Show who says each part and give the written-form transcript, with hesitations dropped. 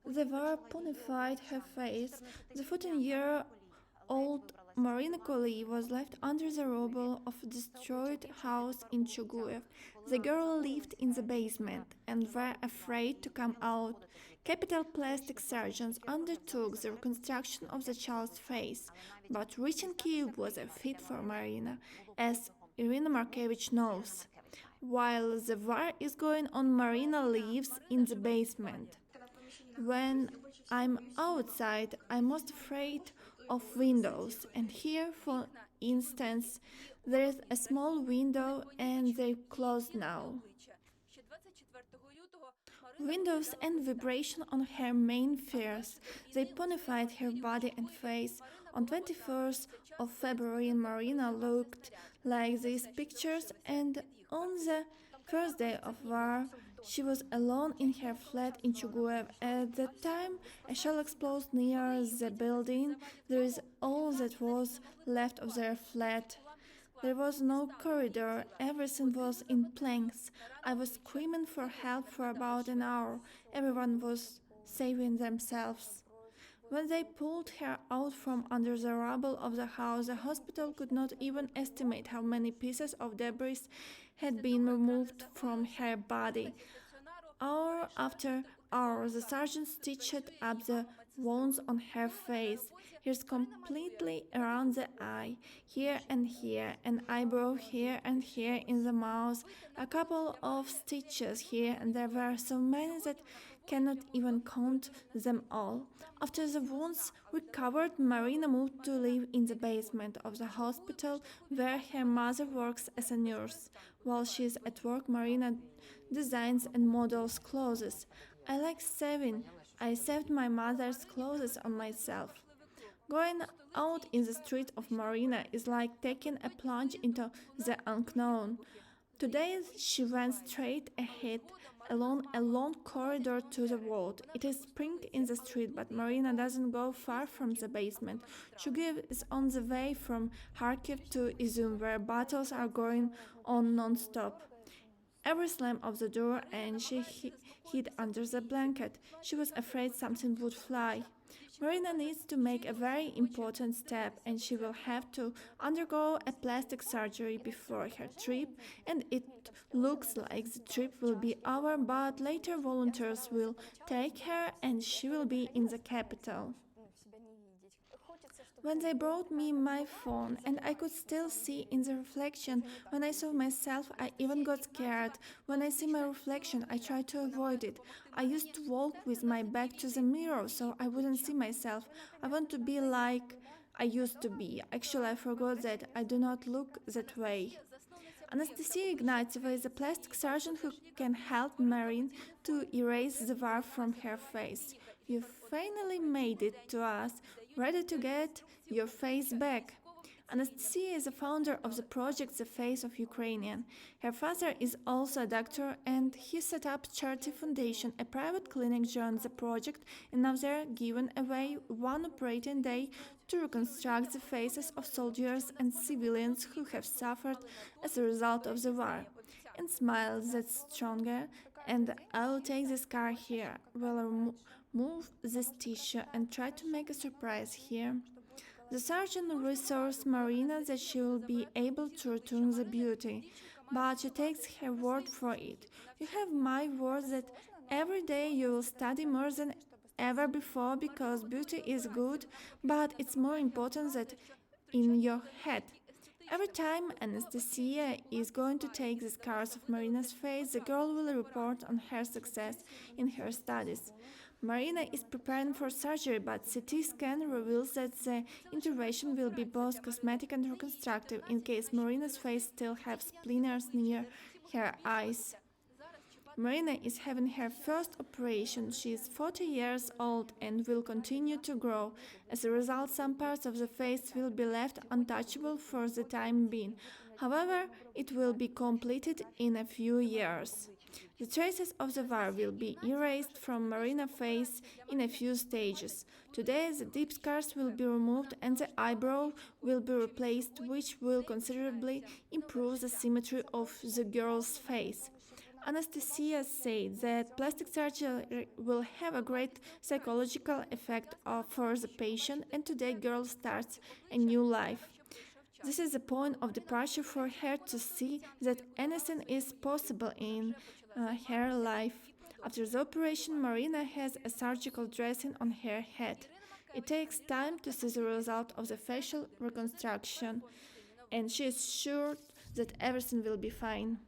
Speaker 1: The war punified her face. The 14-year-old Marina Koli was left under the rubble of a destroyed house in Chuguev. The girl lived in the basement and were afraid to come out. Capital plastic surgeons undertook the reconstruction of the child's face, but reaching Kiev was a feat for Marina, as Irina Markevich knows. While the war is going on, Marina lives in the basement. When I'm outside, I'm most afraid of windows, and here, for instance, there is a small window and they're closed now. Windows and vibration on her main fears. They punified her body and face. On 21st of February, Marina looked like these pictures, and on the first day of war, she was alone in her flat in Chuguev. At the time, a shell exploded near the building. There is all that was left of their flat. There was no corridor, everything was in planks. I was screaming for help for about an hour. Everyone was saving themselves. When they pulled her out from under the rubble of the house, the hospital could not even estimate how many pieces of debris had been removed from her body. Hour after hour, the surgeon stitched up the wounds on her face. Here's completely around the eye, here and here, an eyebrow here and here in the mouth, a couple of stitches here, and there were so many that cannot even count them all. After the wounds recovered, Marina moved to live in the basement of the hospital where her mother works as a nurse. While she is at work, Marina designs and models clothes. I like saving. I saved my mother's clothes on myself. Going out in the street of Marina is like taking a plunge into the unknown. Today she went straight ahead along a long corridor to the road. It is spring in the street, but Marina doesn't go far from the basement. Chuguev is on the way from Kharkiv to Izum, where battles are going on non-stop. Every slam of the door and she hid under the blanket. She was afraid something would fly. Marina needs to make a very important step and she will have to undergo a plastic surgery before her trip, and it looks like the trip will be over, but later volunteers will take her and she will be in the capital. When they brought me my phone and I could still see in the reflection, when I saw myself, I even got scared. When I see my reflection, I try to avoid it. I used to walk with my back to the mirror so I wouldn't see myself. I want to be like I used to be. Actually, I forgot that I do not look that way. Anastasia Ignatieva is a plastic surgeon who can help Marin to erase the war from her face. You finally made it to us, ready to get your face back. Anastasia is the founder of the project The Face of Ukrainian. Her father is also a doctor and he set up Charity Foundation, a private clinic joined the project, and now they're giving away one operating day to reconstruct the faces of soldiers and civilians who have suffered as a result of the war. And smile that's stronger, and I'll take this scar here, will remove this tissue and try to make a surprise here. The surgeon reassures Marina that she will be able to return the beauty, but she takes her word for it. You have my word that every day you will study more than ever before because beauty is good, but it's more important that in your head. Every time Anastasia is going to take the scars of Marina's face, the girl will report on her success in her studies. Marina is preparing for surgery, but CT scan reveals that the intervention will be both cosmetic and reconstructive in case Marina's face still has splinters near her eyes. Marina is having her first operation. She is 40 years old and will continue to grow. As a result, some parts of the face will be left untouchable for the time being. However, it will be completed in a few years. The traces of the war will be erased from Marina's face in a few stages. Today, the deep scars will be removed and the eyebrow will be replaced, which will considerably improve the symmetry of the girl's face. Anastasia said that plastic surgery will have a great psychological effect for the patient, and today girl starts a new life. This is a point of departure for her to see that anything is possible in her life. After the operation, Marina has a surgical dressing on her head. It takes time to see the result of the facial reconstruction, and she is sure that everything will be fine.